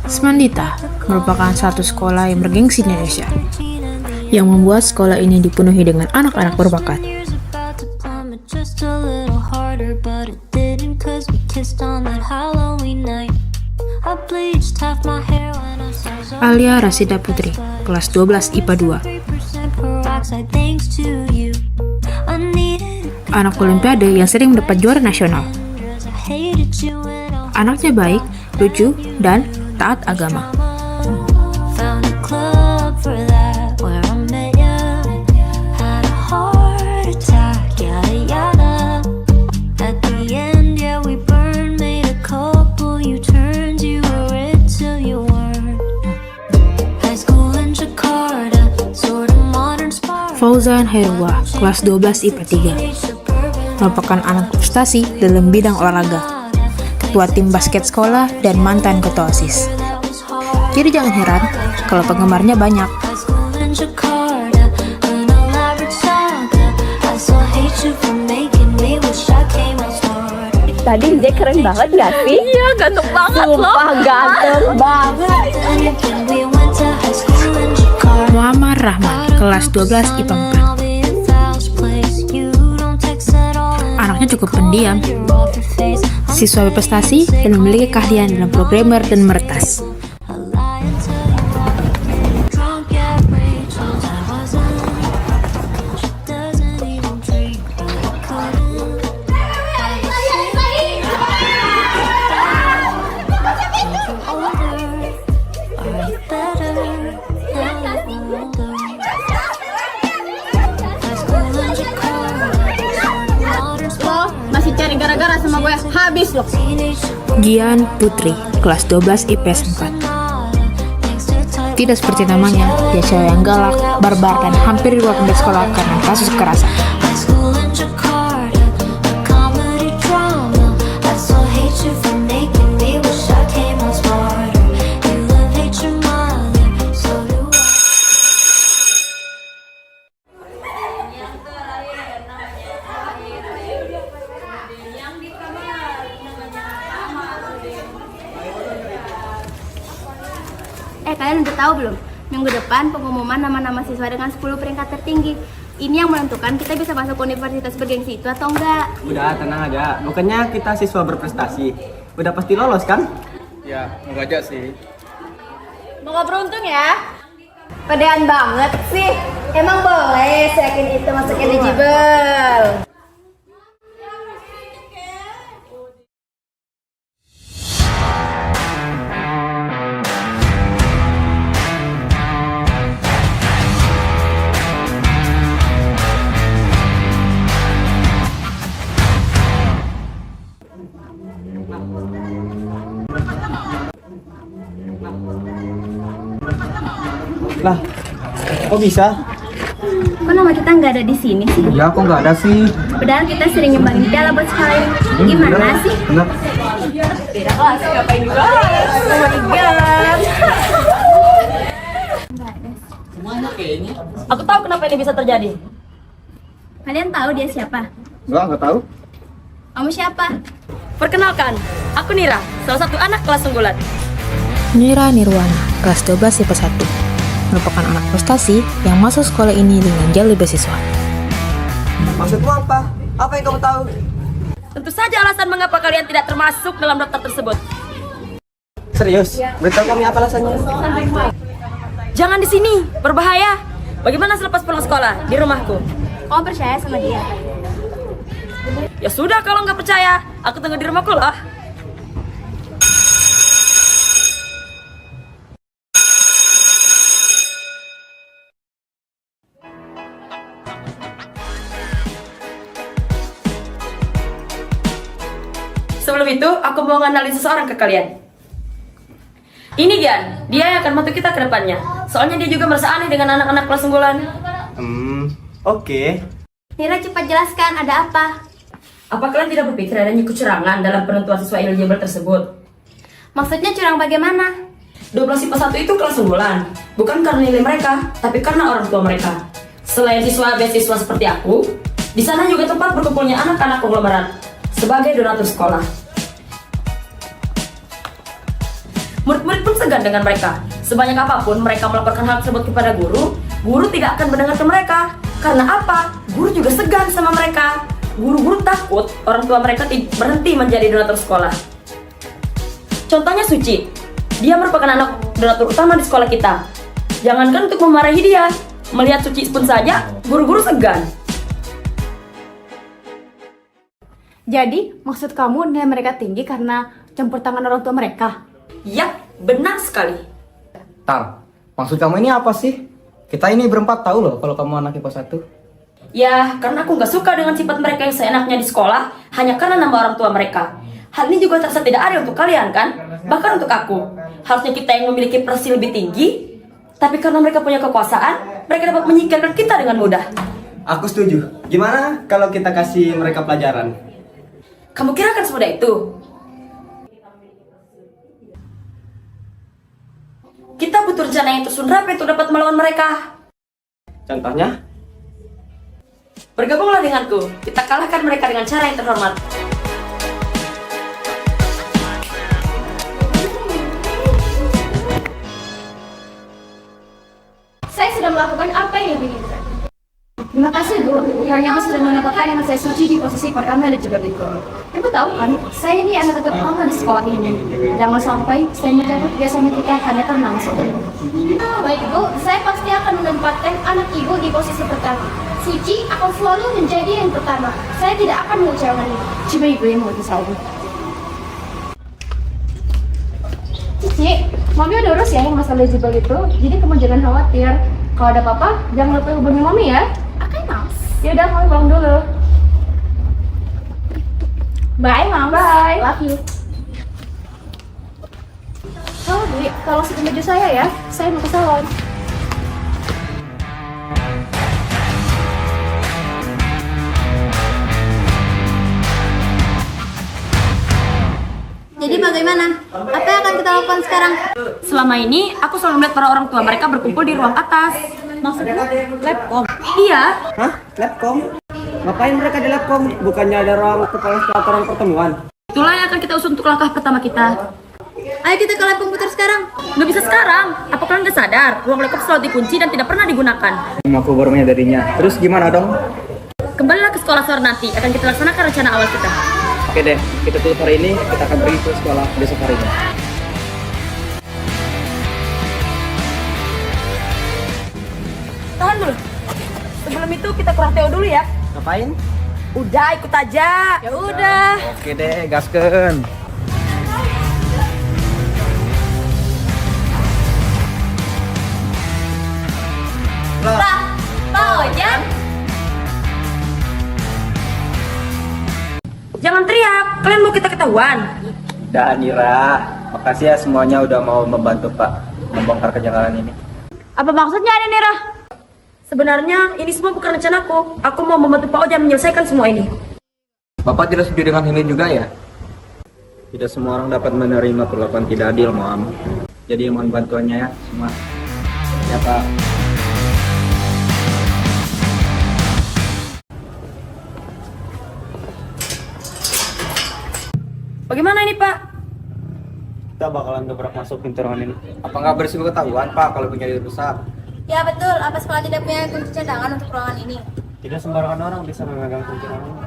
Semandita merupakan satu sekolah yang bergengsi di Indonesia, yang membuat sekolah ini dipenuhi dengan anak-anak berbakat. Alia Rasida Putri, kelas 12 IPA 2. Anak Olimpiade yang sering mendapat juara nasional. Anaknya baik, lucu, dan taat agama. Fauzan Hairullah, kelas 12 IPA 3, merupakan anak prestasi dalam bidang olahraga, ketua tim basket sekolah, dan mantan ketua OSIS. Jadi jangan heran kalau penggemarnya banyak. Tadi dia keren banget gak sih? Iya, ganteng banget loh. Sumpah ganteng banget. Muhammad Rahman, kelas 12 IPA 4. Anaknya cukup pendiam, siswa berprestasi dan memiliki keahlian dalam programmer dan meretas. Gara-gara sama gue habis loh. Gian Putri, kelas 12 IPS 4. Tidak seperti namanya, dia cewek yang galak, barbar, dan hampir diluar dari sekolah karena kasus kekerasan. Kalian udah tahu belum? Minggu depan pengumuman nama-nama siswa dengan 10 peringkat tertinggi. Ini yang menentukan kita bisa masuk universitas bergengsi itu atau enggak. Udah, tenang aja. Bukannya kita siswa berprestasi. Udah pasti lolos kan? Ya, enggak aja sih. Moga beruntung ya. Pedean banget sih. Emang boleh seyakin itu masuk eligible? Lah, kok bisa? Kok nama kita nggak ada di sini sih? Ya, kok nggak ada sih? Padahal kita sering nyumbangin piala buat sekolah ini. Gimana sih? Bener. Beda kelas, ngapain juga? Oh my god. Aku tahu kenapa ini bisa terjadi. Kalian tahu dia siapa? Enggak tahu. Kamu siapa? Perkenalkan, aku Nira, salah satu anak kelas unggulan. Nira Nirwana, kelas 12 IPA 1, merupakan anak prestasi yang masuk sekolah ini dengan jalur beasiswa. Maksudmu apa? Apa yang kamu tahu? Tentu saja alasan mengapa kalian tidak termasuk dalam daftar tersebut. Serius? Beritahu kami apa alasannya? Jangan di sini, berbahaya. Bagaimana selepas pulang sekolah di rumahku? Kamu percaya sama dia? Ya sudah, kalau nggak percaya, aku tunggu di rumahku lah. Sebelum itu, aku mau ngenalin seseorang ke kalian. Ini Gian, dia yang akan bantu kita ke depannya. Soalnya dia juga merasa aneh dengan anak-anak kelas unggulan. Oke. Nira, cepat jelaskan, ada apa? Apa kalian tidak berpikir adanya kecurangan dalam penentuan siswa eligible tersebut? Maksudnya curang bagaimana? 12 IPA 1 itu kelas unggulan, bukan karena nilai mereka, tapi karena orang tua mereka. Selain siswa beasiswa seperti aku, di sana juga tempat berkumpulnya anak-anak konglomerat sebagai donatur sekolah. Murid-murid pun segan dengan mereka. Sebanyak apapun mereka melaporkan hal tersebut kepada guru, guru tidak akan mendengarkan mereka. Karena apa? Guru juga segan sama mereka. Guru-guru takut orang tua mereka berhenti menjadi donatur sekolah. Contohnya Suci. Dia merupakan anak donatur utama di sekolah kita. Jangankan untuk memarahi dia, melihat Suci pun saja, guru-guru segan. Jadi, maksud kamu nilai mereka tinggi karena campur tangan orang tua mereka? Yap, benar sekali. Tar, maksud kamu ini apa sih? Kita ini berempat tahu loh kalau kamu anak IPA 1. Ya, karena aku nggak suka dengan sifat mereka yang seenaknya di sekolah hanya karena nama orang tua mereka. Hal ini juga terasa tidak adil untuk kalian kan? Bahkan untuk aku. Harusnya kita yang memiliki prestasi lebih tinggi, tapi karena mereka punya kekuasaan, mereka dapat menyingkirkan kita dengan mudah. Aku setuju. Gimana kalau kita kasih mereka pelajaran? Kamu kira akan semudah itu? Kita butuh rencana yang tersusun rapi untuk dapat melawan mereka. Contohnya? Bergabunglah denganku. Kita kalahkan mereka dengan cara yang terhormat. Saya sudah melakukan apa yang diinginkan. Terima kasih Bu, karena sudah menempatkan anak saya Suci di posisi pertama dan juga berikut. Ibu tahu kan, saya ini anak terutama di sekolah ini. Jangan sampai saya mencabut biasanya kita hanya tenang saja. Baik Bu, saya pasti akan menempatkan anak Ibu di posisi pertama. Suci akan selalu menjadi yang pertama. Saya tidak akan mengecewakan Ibu. Cuma Ibu yang mau disahkan. Cici, Mami udah urus ya yang masalah jibal itu. Jadi kamu jangan khawatir. Kalau ada apa-apa, jangan lupa hubungi Mami ya. Oke, Mams. Yaudah, Mami pulang dulu. Bye, Mams. Bye. Love you. Oh, Dwi, tolong siapin baju saya ya. Saya mau ke salon. Jadi bagaimana? Apa yang akan kita lakukan sekarang? Selama ini, aku selalu melihat para orang tua mereka berkumpul di ruang atas. Maksudnya labcom? Iya, Hah? Labcom? Ngapain mereka di labcom? Bukannya ada ruang kepala sekolah atau ruang pertemuan? itulah yang akan kita usung untuk langkah pertama kita. Ayo kita ke lab komputer sekarang. Nggak bisa sekarang. Apa kalian nggak sadar? Ruang laptop selalu dikunci dan tidak pernah digunakan. Aku baru menyadarinya. Terus gimana dong? Kembalilah ke sekolah sore nanti. Akan kita laksanakan rencana awal kita. Oke deh, kita tutup hari ini, kita akan pergi ke sekolah besok harinya. Tahan dulu. Sebelum itu kita kurang Theo dulu ya. Ngapain? Udah, ikut aja. Ya udah. Oke deh, gaskeun. Pak Ojan. Jangan teriak. Kalian mau kita ketahuan. Dan Nira, makasih ya semuanya udah mau membantu Pak membongkar kejanggalan ini. Apa maksudnya ini, Nira? Sebenarnya ini semua bukan rencanaku. Aku mau membantu Pak Ojan menyelesaikan semua ini. Bapak tidak setuju dengan ini juga ya? Tidak semua orang dapat menerima perlakuan tidak adil, Mam. Jadi mohon bantuannya ya semua. Ya Pak. Bagaimana ini, Pak? Kita bakalan dobrak masuk pintu ruangan ini. Apa nggak berisiko ketahuan Pak kalau punya rusak? Ya betul, apa sekolah tidak punya kunci cadangan untuk ruangan ini? Tidak sembarangan orang bisa memegang kunci ruangan ini.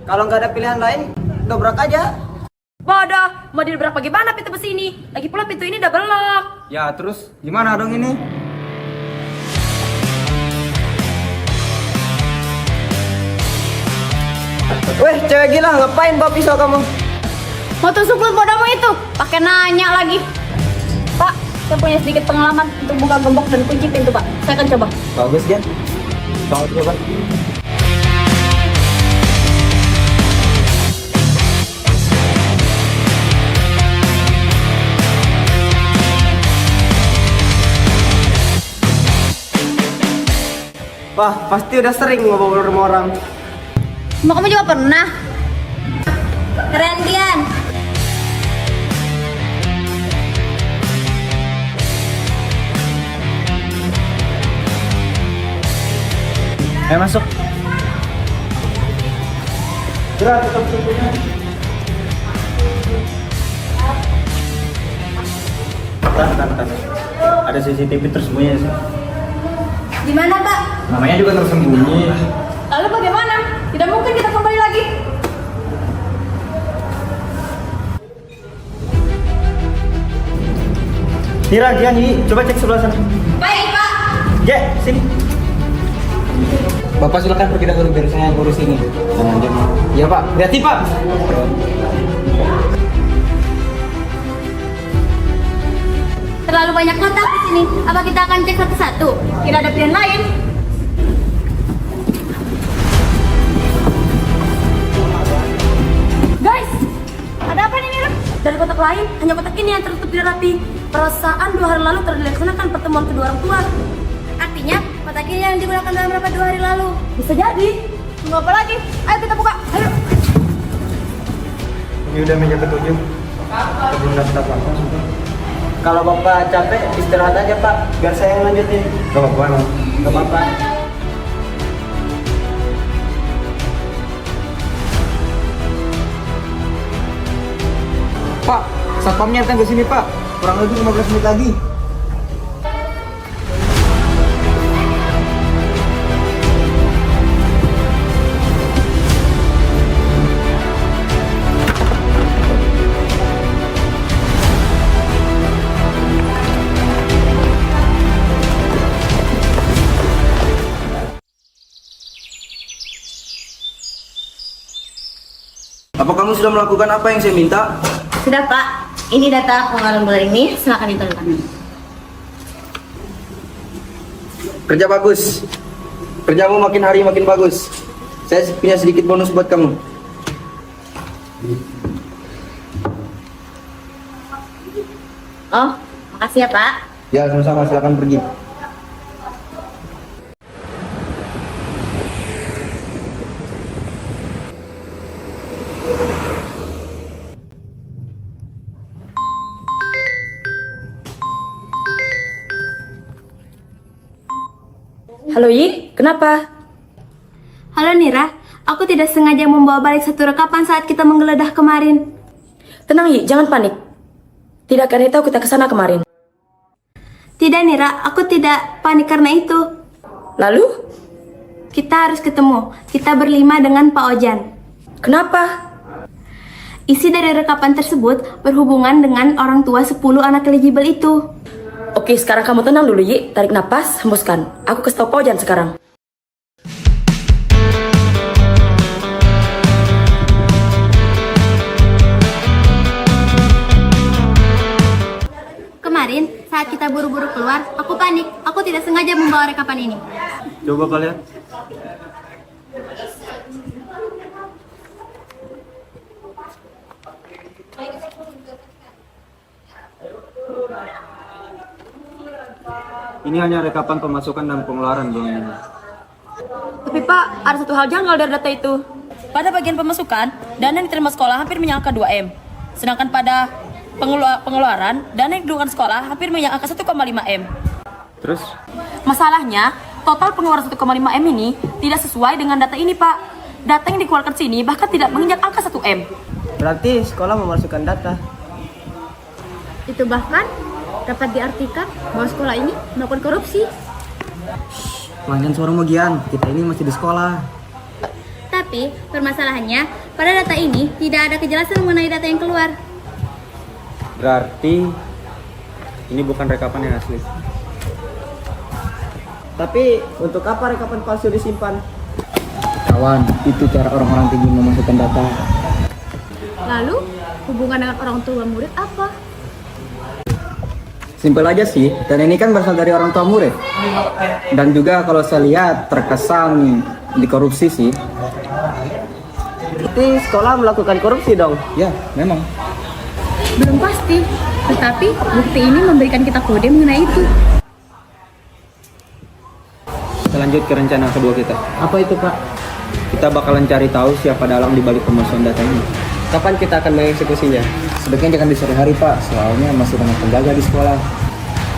Kalau nggak ada pilihan lain, dobrak aja. Bodoh, mau didobrak bagaimana pintu besi ini? Lagi pula pintu ini double lock. Ya terus gimana dong ini? Weh, cewek gila, ngapain bawa pisau kamu? Mau tusuk mulut bodohmu itu? Pakai nanya lagi. Pak, saya punya sedikit pengalaman untuk buka gembok dan kunci pintu, Pak. Saya akan coba. Bagus, Jan. Banget coba. Wah, pasti udah sering ngobrol sama orang. Mau kamu juga pernah? Keren Dian. Ayo masuk. Gerak, tutup pintunya. Tahan. Ada CCTV tersembunyi sih. Di mana, Pak? Namanya juga tersembunyi. Lalu bagaimana? Tidak mungkin kita kembali lagi. Tira, Giani, coba cek sebelah sana. Baik, Pak. Je, sini. Bapak silakan pergi dahulu biar saya yang urus ini. Jangan diam. Iya Pak, hati Pak. Terlalu banyak kotak di sini. Apa kita akan cek satu-satu? Tidak ada pilihan lain. Guys, ada apa nih Mira? Dari kotak lain, hanya kotak ini yang tertutup tidak rapi. Perasaan 2 hari lalu telah dilaksanakan pertemuan kedua orang tua. Artinya, kotak ini yang digunakan dalam rapat 2 hari lalu. Bisa jadi. Tunggu apa lagi? Ayo kita buka. Ayo. Ini udah meja ketujuh. Kita belum dapat apa-apa. Kalau Bapak capek, istirahat aja Pak. Biar saya yang lanjutin. Gak apa-apa emang. Gak apa-apa. Pak, satpamnya datang ke sini Pak. Kurang lebih 15 menit lagi. Apa kamu sudah melakukan apa yang saya minta? Sudah, Pak. Ini data pengeluaran bulan ini. Silakan ditanda. Kerja bagus. Kerjamu makin hari makin bagus. Saya punya sedikit bonus buat kamu. Oh, makasih ya, Pak. Ya, sama-sama. Silakan pergi. Halo Yi, kenapa? Halo Nira, aku tidak sengaja membawa balik satu rekapan saat kita menggeledah kemarin. Tenang Yi, jangan panik. Tidak ada yang tahu kita kesana kemarin. Tidak Nira, aku tidak panik karena itu. Lalu? Kita harus ketemu. Kita berlima dengan Pak Ojan. Kenapa? Isi dari rekapan tersebut berhubungan dengan orang tua 10 anak eligible itu. Oke, sekarang kamu tenang dulu Yi. Tarik napas, hembuskan. Aku kasih tau Pak Ojan sekarang. Kemarin, saat kita buru-buru keluar, aku panik. Aku tidak sengaja membawa rekapan ini. Coba Pak lihat. Ini hanya rekapan pemasukan dan pengeluaran Bang. Tapi Pak, ada satu hal janggal dari data itu. Pada bagian pemasukan, dana yang diterima sekolah hampir menyangka 2M. Sedangkan pada pengeluaran, dana yang dikeluarkan sekolah hampir menyangka 1,5M. Terus? Masalahnya, total pengeluaran 1,5M ini tidak sesuai dengan data ini Pak. Data yang dikeluarkan sini bahkan tidak menginjak angka 1M. Berarti sekolah memasukkan data. Itu bahkan dapat diartikan bahwa sekolah ini melakukan korupsi. Pelanggan suara Mogian, kita ini masih di sekolah. Tapi permasalahannya, pada data ini tidak ada kejelasan mengenai data yang keluar. Berarti ini bukan rekapan yang asli. Tapi untuk apa rekapan palsu disimpan? Kawan, itu cara orang-orang tinggi memasukkan data. Lalu, hubungan dengan orang tua murid apa? Simpel aja sih, dan ini kan berasal dari orang tua murid. Dan juga kalau saya lihat terkesan dikorupsi sih. Berarti sekolah melakukan korupsi dong? Ya, memang. Belum pasti, tetapi bukti ini memberikan kita kode mengenai itu. Kita lanjut ke rencana kedua kita. Apa itu Pak? Kita bakalan cari tahu siapa dalang di balik pemalsuan data ini. Kapan kita akan mengeksekusinya? Sebaiknya jangan di sore hari Pak, soalnya masih banyak penjaga di sekolah.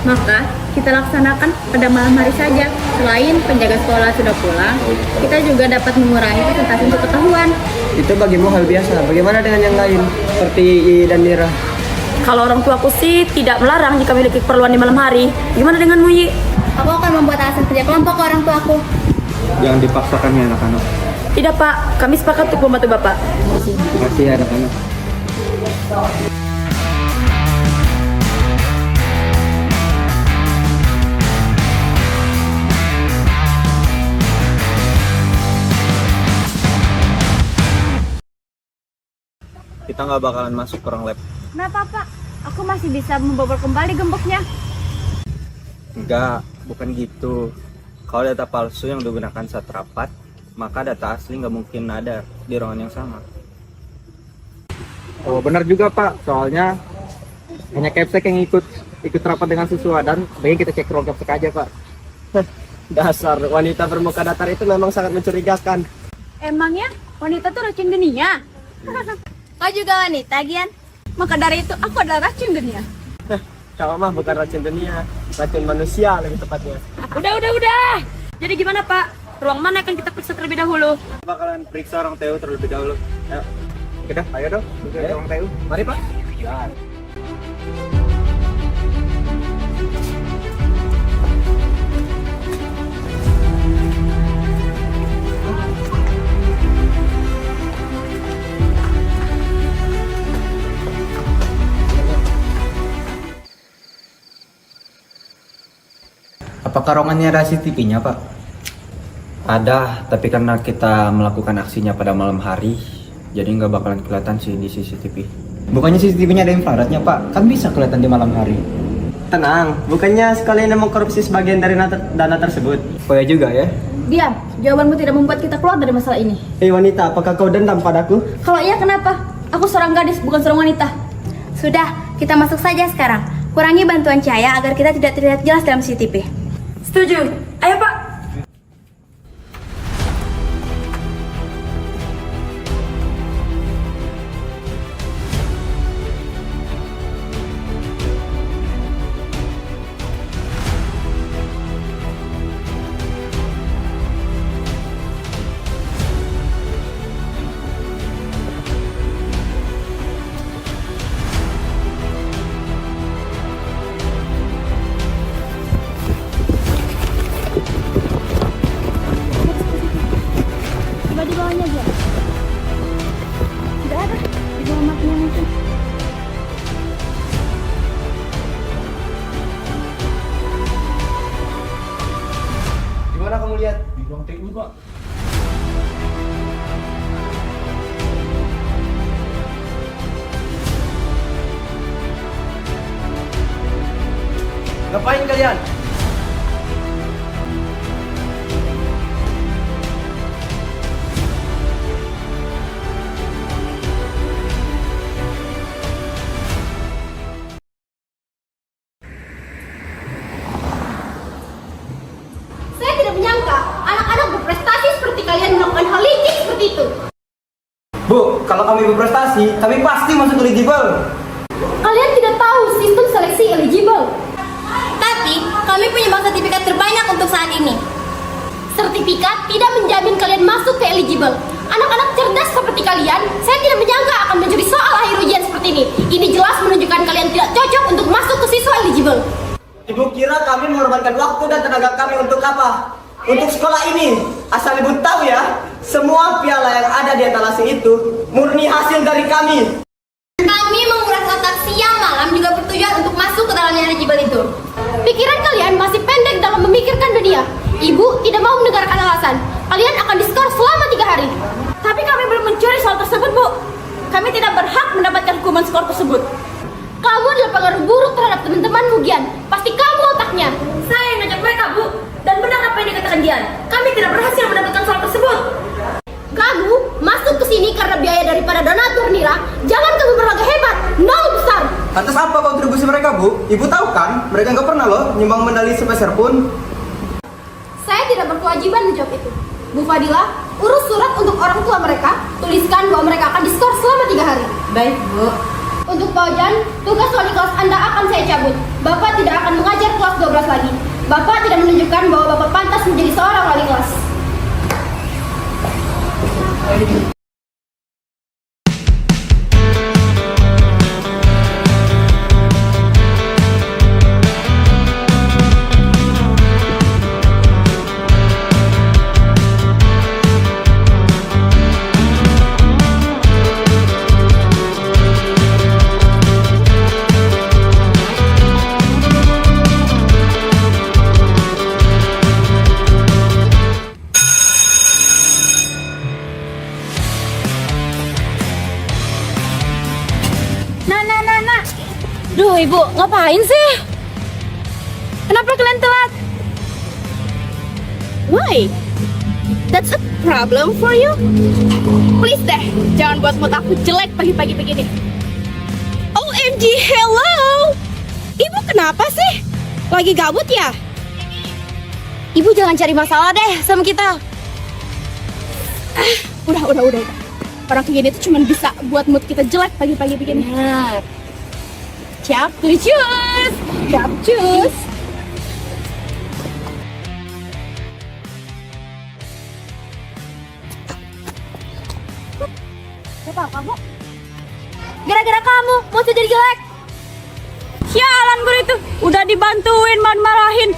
Maka, kita laksanakan pada malam hari saja. Selain penjaga sekolah sudah pulang, kita juga dapat mengurangi persentase untuk ketahuan. Itu bagimu hal biasa. Bagaimana dengan yang lain? Seperti Iyi dan Mira? Kalau orang tuaku sih tidak melarang jika memiliki keperluan di malam hari. Gimana denganmu, Yi? Aku akan membuat alasan kerja kelompok ke orang tuaku. Jangan dipaksakan ya anak-anak. Tidak, Pak. Kami sepakat untuk membantu Bapak. Terima kasih ya anak-anak. Kita nggak bakalan masuk ke ruang lab. Kenapa, Pak? Aku masih bisa membobol kembali gemboknya. Enggak, bukan gitu. Kalau data palsu yang digunakan saat rapat, maka data asli nggak mungkin ada di ruangan yang sama. Oh benar juga Pak, soalnya hanya Capsek yang ikut rapat dengan siswa dan baiknya kita cek ruang Capsek aja Pak. Dasar wanita bermuka datar itu memang sangat mencurigakan. Emangnya wanita tuh racun dunia? Kau juga wanita, Gian? Maka dari itu aku adalah racun dunia. Kau mah bukan racun dunia, racun manusia lebih tepatnya. Udah. Jadi gimana, Pak? Ruang mana yang akan kita periksa terlebih dahulu? Kita bakalan periksa ruang TU terlebih dahulu. Ayo. Oke dah, ayo dong, ke ruang TU. Mari Pak. Apakah ruangannya ada CCTV-nya, Pak? Ada, tapi karena kita melakukan aksinya pada malam hari, jadi nggak bakalan kelihatan sih di CCTV. Bukannya CCTV-nya ada infrarednya, Pak? Kan bisa kelihatan di malam hari. Tenang, bukannya sekalian mengkorupsi sebagian dari dana tersebut? Oh ya juga ya? Diam, jawabanmu tidak membuat kita keluar dari masalah ini. Hei wanita, apakah kau dendam padaku? Kalau iya, kenapa? Aku seorang gadis, bukan seorang wanita. Sudah, kita masuk saja sekarang. Kurangi bantuan cahaya agar kita tidak terlihat jelas dalam CCTV. Setuju. Ayo, Pak. Coba di bawahnya dia. Tidak ada. Di bawah maknya mungkin. Gimana kamu lihat? Di ruang TU Pak. Ngapain kalian? Saya tidak menyangka anak-anak berprestasi seperti kalian melakukan hal licik seperti itu. Bu, kalau kami berprestasi, kami pasti masuk eligible. Kalian tidak tahu sistem seleksi eligible. Tapi, kami punya bank sertifikat terbanyak untuk saat ini. Sertifikat tidak menjamin kalian masuk ke eligible. Anak-anak cerdas seperti kalian, saya tidak menyangka akan mencuri soal akhir ujian seperti ini. Ini jelas menunjukkan kalian tidak cocok untuk masuk ke siswa eligible. Ibu kira kami mengorbankan waktu dan tenaga kami untuk apa? Untuk sekolah ini. Asal ibu tahu ya, semua piala yang ada di etalase itu murni hasil dari kami. Kami menguras otak siang malam juga bertujuan untuk masuk ke dalam yang eligible itu. Pikiran kalian masih pendek dalam memikirkan dunia. Ibu tidak mau mendengarkan alasan. Kalian akan diskor selama 3 hari. Tapi kami belum mencuri soal tersebut, Bu. Kami tidak berhak mendapatkan hukuman skor tersebut. Kamu adalah pengaruh buruk terhadap teman-temanmu, Gian. Pasti kamu otaknya. Saya yang ngajak mereka, Bu. Dan benar apa yang dikatakan Dian. Kami tidak berhasil mendapatkan soal tersebut. Kamu masuk ke sini karena biaya daripada donatur nira. Jangan kamu berlagak hebat, nol besar. Atas apa kontribusi mereka, Bu? Ibu tahu kan, mereka nggak pernah loh nyumbang medali sepeser pun. Saya tidak berkewajiban menjawab itu. Bu Fadila, urus surat untuk orang tua mereka. Tuliskan bahwa mereka akan diskor selama 3 hari. Baik, Bu. Untuk Pak Ojan, tugas wali kelas Anda akan saya cabut. Bapak tidak akan mengajar kelas 12 lagi. Bapak tidak menunjukkan bahwa Bapak pantas menjadi seorang wali kelas. ibu, ngapain sih? Kenapa kalian telat? Why? That's a problem for you? Please deh, jangan buat mood aku jelek pagi-pagi begini. OMG, hello! Ibu kenapa sih? Lagi gabut ya? Ibu jangan cari masalah deh sama kita. Udah. Orang kayak gini tuh cuma bisa buat mood kita jelek pagi-pagi begini. Capcus. Apa kamu? Gara-gara kamu mau jadi jelek. Sialan gue itu, udah dibantuin marahin.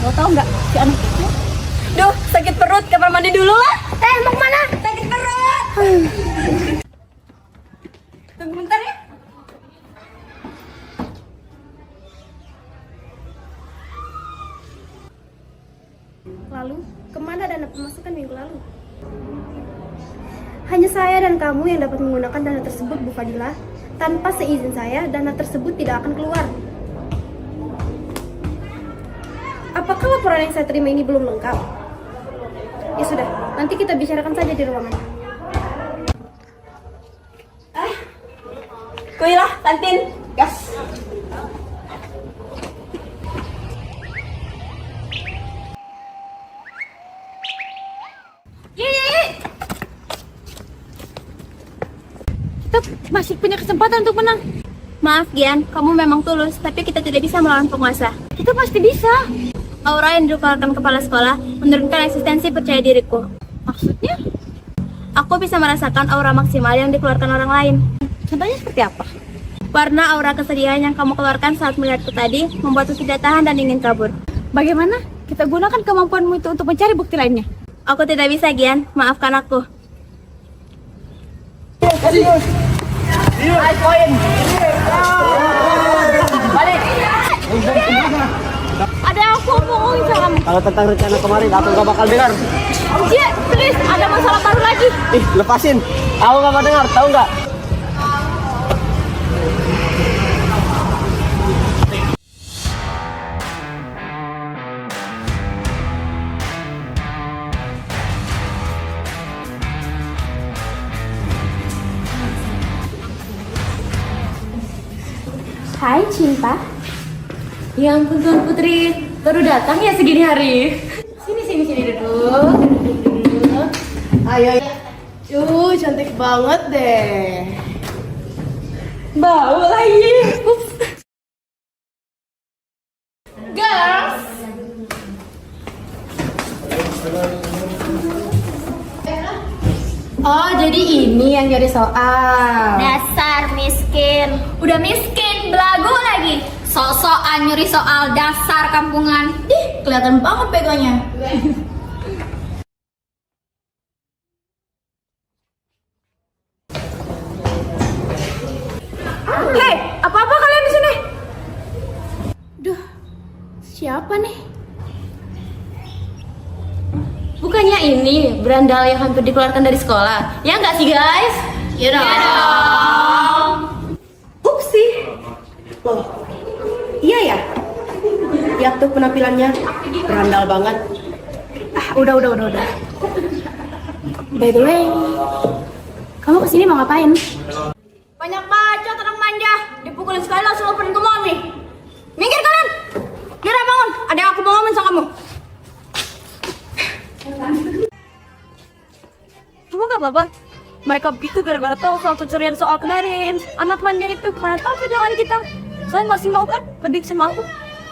Lo tau nggak si anak itu? Duh, sakit perut, kamar mandi dulu lah. Mau kemana? Sakit perut. Tunggu bentar ya. Lalu, kemana dana pemasukan minggu lalu? Hanya saya dan kamu yang dapat menggunakan dana tersebut, Bu Fadila. Tanpa seizin saya, dana tersebut tidak akan keluar. Apakah laporan yang saya terima ini belum lengkap? Ya sudah, nanti kita bicarakan saja di ruangan. Kuilah, kantin. Gas. Kita masih punya kesempatan untuk menang. Maaf Gian, kamu memang tulus, tapi kita tidak bisa melawan penguasa. Kita pasti bisa. Aura yang dikeluarkan kepala sekolah menurunkan eksistensi percaya diriku. Maksudnya? Aku bisa merasakan aura maksimal yang dikeluarkan orang lain. Contohnya seperti apa? Warna aura kesedihan yang kamu keluarkan saat melihatku tadi membuatku tidak tahan dan ingin kabur. Bagaimana kita gunakan kemampuanmu itu untuk mencari bukti lainnya? Aku tidak bisa, Gian. Maafkan aku. Ada yang aku omongin sama kamu. Kalau tentang rencana kemarin, aku gak bakal dengar. Cie, please, ada masalah baru lagi. Ih, lepasin. Aku gak mau dengar, tahu nggak? Hai, Cinta. Ya ampun Tuan Putri, baru datang ya segini hari. Sini duduk. Ayo. Cantik banget deh. Bau lagi. Ups. Girls. Oh, jadi ini yang jadi soal. Dasar miskin. Udah miskin, belagu lagi. Sok-sokan nyuri soal, dasar kampungan. Ih, kelihatan banget begonya. Hei, apa-apa kalian di sini? Duh, siapa nih? Bukannya ini berandal yang hampir dikeluarkan dari sekolah? Ya nggak sih guys? Ya dong. Upsi. Loh, iya ya? Lihat tuh penampilannya, berandal banget. Udah. By the way, kamu kesini mau ngapain? Banyak bacot orang manja, dipukulin sekali langsung operin ke mami. Minggir kalian. Mira bangun, ada yang aku mau ngomong sama kamu. Kamu gak apa-apa? Mereka begitu gara-gara tahu soal pencurian soal kemarin. Anak manja itu mana tahu jangan kita. Saya masih mau kan pendidik sama aku.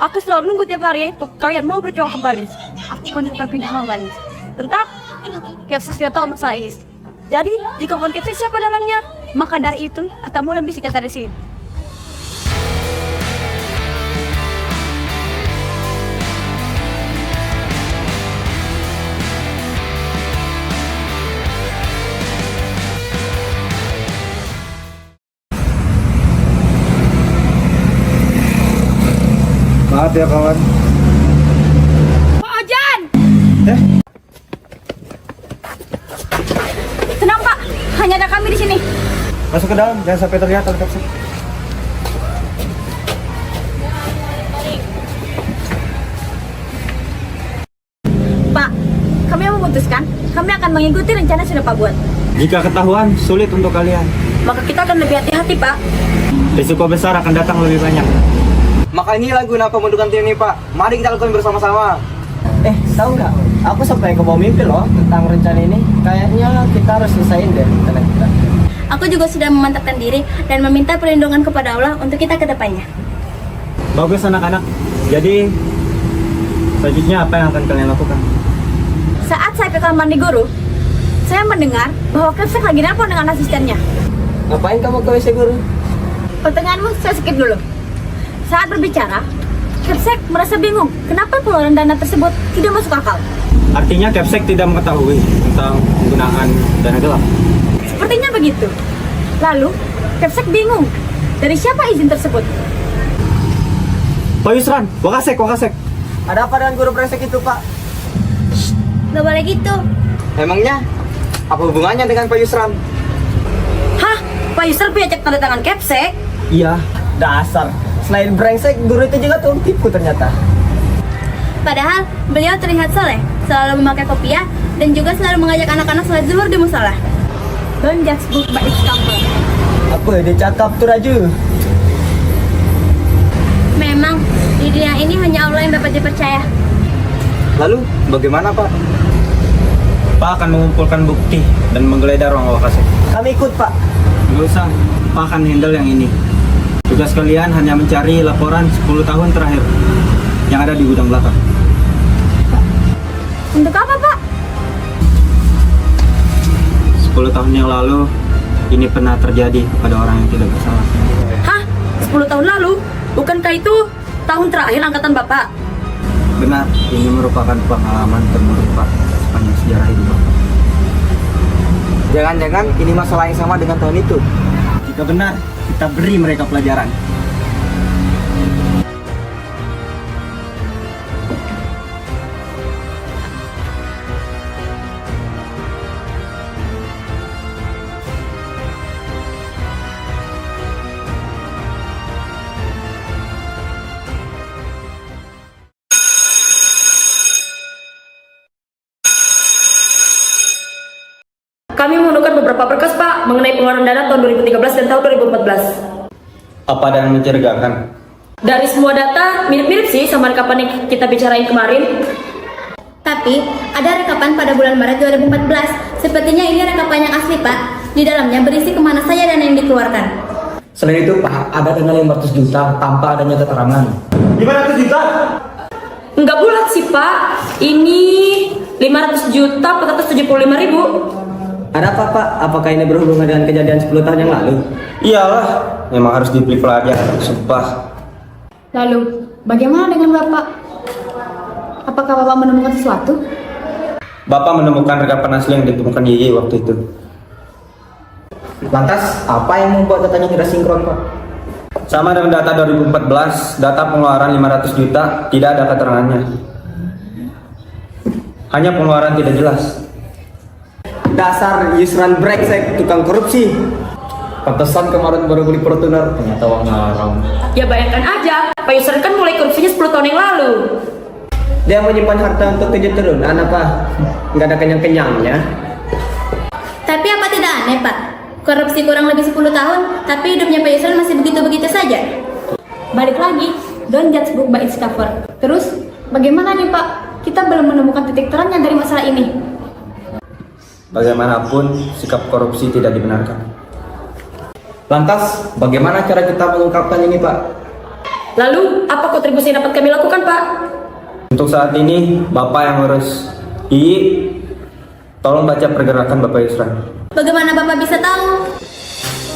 Aku selalu nunggu tiap hari itu kalian mau berjuang kembali. Aku menetap pindah kembali. Tetap kayak sesuatu sama saya. Jadi jika kita siapa dalamnya, maka dari itu kita mulai bisa kita di sini. Maaf ya kawan. Pak Ojan! Eh? Tenang Pak, hanya ada kami di sini. Masuk ke dalam, jangan sampai terlihat oleh kapsek. Pak, kami memutuskan, kami akan mengikuti rencana yang sudah Pak buat. Jika ketahuan, sulit untuk kalian. Maka kita akan lebih hati-hati Pak. Risiko besar akan datang lebih banyak. Maka inilah guna pembentukan tim ini, Pak. Mari kita lakukan bersama-sama. Tahu nggak? Aku sampai ke bawah mimpi loh tentang rencana ini. Kayaknya kita harus selesaiin deh rencana kita. Aku juga sudah memantapkan diri dan meminta perlindungan kepada Allah untuk kita ke depannya. Bagus anak-anak. Jadi, selanjutnya apa yang akan kalian lakukan? Saat saya ke kamar mandi guru, saya mendengar bahwa Kapsek lagi nelpon dengan asistennya. Ngapain kamu ke WC guru? Pertanyaanmu saya skip dulu. Saat berbicara, Kapsek merasa bingung kenapa pengeluaran dana tersebut tidak masuk akal. Artinya Capsek tidak mengetahui tentang penggunaan dana gelap. Sepertinya begitu. Lalu, Kapsek bingung dari siapa izin tersebut. Pak Yusran, Wakasek. Ada apa dengan guru brengsek itu, Pak? Gak boleh gitu. Emangnya apa hubungannya dengan Pak Yusran? Hah? Pak Yusran punya cek tanda tangan Kapsek? Iya, dasar. Selain brengsek, guru itu juga tukang tipu ternyata. Padahal beliau terlihat soleh, selalu memakai kopiah dan juga selalu mengajak anak-anak sholat zuhur di musola. Don't judge book by its cover. Apa dia cakap tuh Raju? Memang di dunia ini hanya Allah yang dapat dipercaya. Lalu, bagaimana Pak? Pak akan mengumpulkan bukti dan menggeledah ruang Wakasek. Kami ikut, Pak. Nggak usah, Pak akan handle yang ini. Tugas kalian hanya mencari laporan 10 tahun terakhir yang ada di gudang belakang. Untuk apa, Pak? 10 tahun yang lalu, ini pernah terjadi kepada orang yang tidak bersalah. Hah? 10 tahun lalu? Bukankah itu tahun terakhir angkatan Bapak? Benar, ini merupakan pengalaman terburuk Pak sepanjang sejarah hidup Bapak. Jangan-jangan ini masalah yang sama dengan tahun itu. Jika benar, kita beri mereka pelajaran. Kami menemukan beberapa berkas Pak mengenai pengeluaran dana tahun 2013 dan tahun 2014. Apa ada yang mencurigakan? Dari semua data mirip-mirip sih sama rekapan yang kita bicarain kemarin. Tapi ada rekapan pada bulan Maret 2014. Sepertinya ini rekapan yang asli, Pak. Di dalamnya berisi kemana saja dana yang dikeluarkan. Selain itu, Pak, ada dana 500 juta tanpa adanya keterangan. 500 juta? Enggak bulat sih Pak. Ini 500 juta 475 ribu. Ada apa, Pak? Apakah ini berhubungan dengan kejadian 10 tahun yang lalu? Iyalah, memang harus dibeli pelajaran, sumpah. Lalu, bagaimana dengan Bapak? Apakah Bapak menemukan sesuatu? Bapak menemukan rekapan asli yang ditemukan Yeye waktu itu. Lantas, apa yang membuat datanya tidak sinkron, Pak? Sama dengan data 2014, data pengeluaran 500 juta tidak ada keterangannya. Hanya pengeluaran tidak jelas. Dasar Yusran brengsek, tukang korupsi. Pantesan kemarin baru beli Fortuner, ternyata uangnya haram. Ya bayangkan aja, Pak Yusran kan mulai korupsinya 10 tahun yang lalu. Dia menyimpan harta untuk keturunan apa? Nggak ada kenyang-kenyangnya. Tapi apa tidak aneh, Pak? Korupsi kurang lebih 10 tahun, tapi hidupnya Pak Yusran masih begitu-begitu saja. Balik lagi, don't judge book by its cover. Terus, bagaimana nih Pak? Kita belum menemukan titik terangnya dari masalah ini. Bagaimanapun, sikap korupsi tidak dibenarkan. Lantas, bagaimana cara kita mengungkapkan ini, Pak? Lalu, apa kontribusi yang dapat kami lakukan Pak? Untuk saat ini, Bapak yang ngurus. Ii, tolong baca pergerakan Bapak Yusran. Bagaimana Bapak bisa tahu?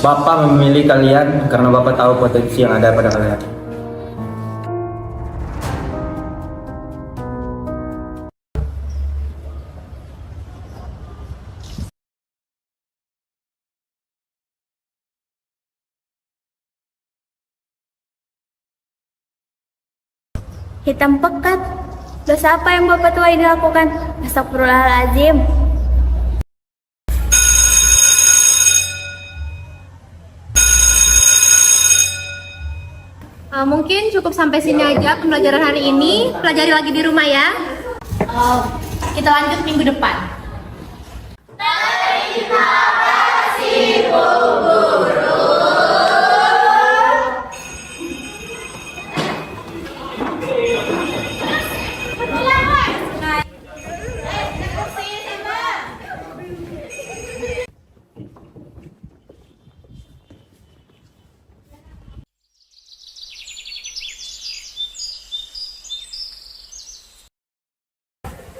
Bapak memilih kalian karena Bapak tahu potensi yang ada pada kalian. Hitam pekat. Dosa apa yang Bapak tua ini lakukan? Astagfirullahaladzim. Mungkin cukup sampai sini aja pembelajaran hari ini. Pelajari lagi di rumah ya. Kita lanjut minggu depan.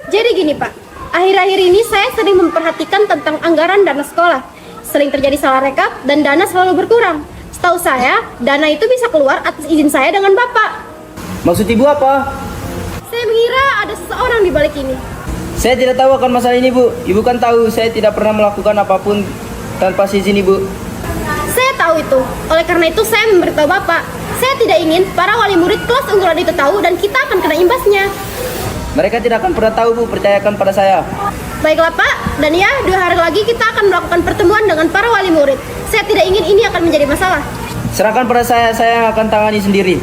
Jadi gini Pak, akhir-akhir ini saya sering memperhatikan tentang anggaran dana sekolah. Sering terjadi salah rekap dan dana selalu berkurang. Setahu saya, dana itu bisa keluar atas izin saya dengan Bapak. Maksud ibu apa? Saya mengira ada seseorang di balik ini. Saya tidak tahu akan masalah ini, Bu. Ibu kan tahu saya tidak pernah melakukan apapun tanpa izin Ibu. Saya tahu itu. Oleh karena itu saya memberitahu Bapak. Saya tidak ingin para wali murid kelas unggulan itu tahu dan kita akan kena imbasnya. Mereka tidak akan pernah tahu, Bu. Percayakan pada saya. Baiklah Pak, dan ya 2 hari lagi kita akan melakukan pertemuan dengan para wali murid. Saya tidak ingin ini akan menjadi masalah. Serahkan pada saya yang akan tangani sendiri.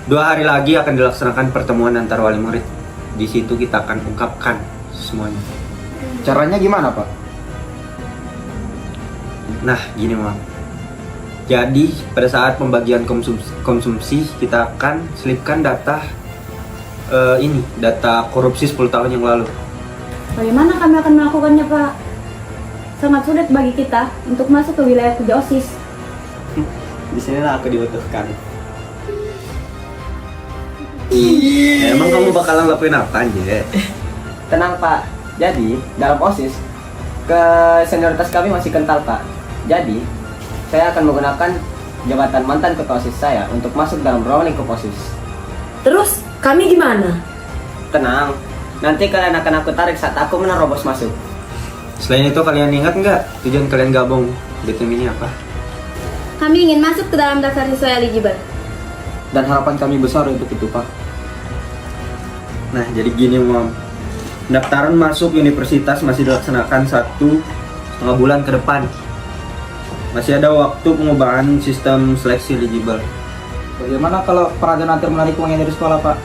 Dua hari lagi akan dilaksanakan pertemuan antar wali murid. Di situ kita akan ungkapkan semuanya. Caranya gimana, Pak? Nah, gini Mam. Jadi pada saat pembagian konsumsi kita akan selipkan data data korupsi 10 tahun yang lalu. Bagaimana kami akan melakukannya, Pak? Sangat sulit bagi kita untuk masuk ke wilayah kerja OSIS. Di sinilah aku dibutuhkan. Emang kamu bakalan lakuin apa anjir? Tenang, Pak. Jadi, dalam OSIS, senioritas kami masih kental, Pak. Jadi, saya akan menggunakan jabatan mantan ketua OSIS saya untuk masuk dalam ruang lingkup OSIS. Terus kami gimana? Tenang, nanti kalian akan aku tarik saat aku menerobos masuk. Selain itu kalian ingat nggak tujuan kalian gabung di tim ini apa? Kami ingin masuk ke dalam daftar siswa eligible. Dan harapan kami besar untuk itu, Pak. Nah, jadi gini Mam. Pendaftaran masuk universitas masih dilaksanakan 1,5 bulan ke depan. Masih ada waktu pengubahan sistem seleksi eligible. Bagaimana kalau para donatur menarik uangnya dari sekolah, Pak?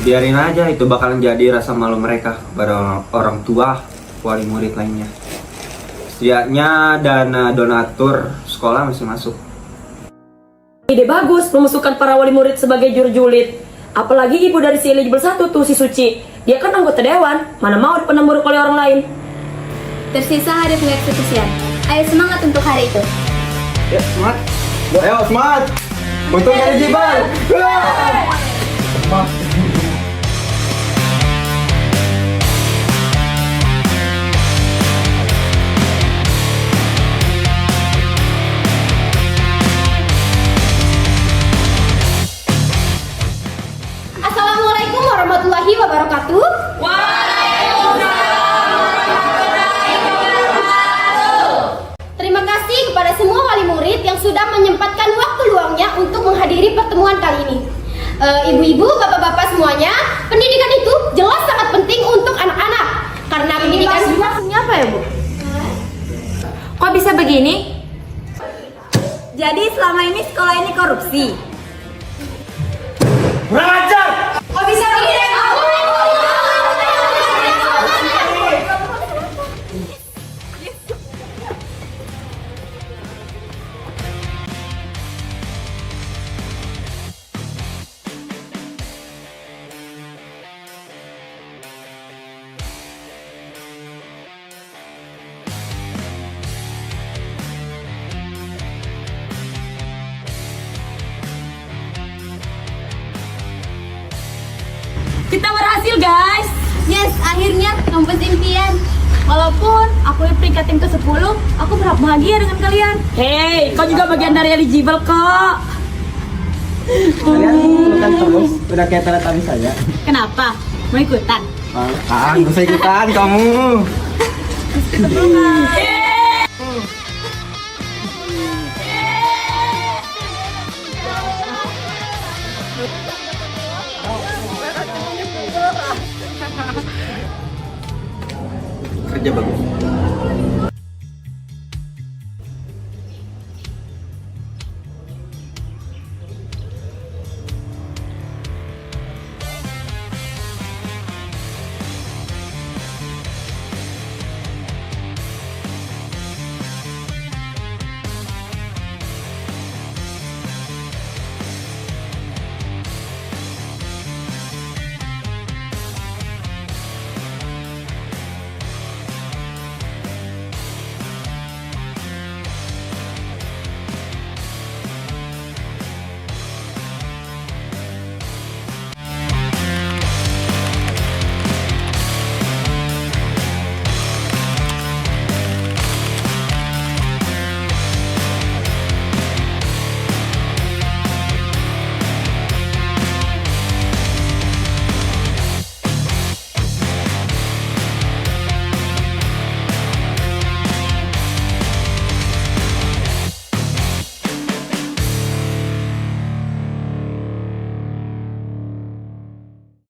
Biarin aja, itu bakalan jadi rasa malu mereka pada orang tua, wali murid lainnya. Setidaknya dana donatur sekolah masih masuk. Ide bagus memasukkan para wali murid sebagai juru julid. Apalagi ibu dari si eligible 1 tuh, si Suci. Dia kan anggota dewan, mana mau dipandang buruk oleh orang lain. Tersisa hari pengeksekusian. Ayo semangat untuk hari itu. Ya, semangat. Ayo, semangat. Untuk eligible. Assalamualaikum warahmatullahi wabarakatuh. Terima kasih kepada semua wali murid yang sudah menyempatkan waktu luangnya untuk menghadiri pertemuan kali ini. Ibu-ibu, bapak-bapak semuanya, pendidikan itu jelas sangat penting untuk anak-anak. Karena pendidikan Maksudnya apa ya, Bu? Kok bisa begini? Jadi selama ini sekolah ini korupsi. Kurang ajar! Kok bisa begini? Kita berhasil, guys. Yes, akhirnya kampus impian. Walaupun aku di peringkat tim ke-10, aku berhak bahagia dengan kalian. Hey, kau juga bagian dari eligible kok. Kalian kan terus udah kayak teletubbies saja. Kenapa? Mau ikutan? Nggak usah ikutan kamu. kerja bagus.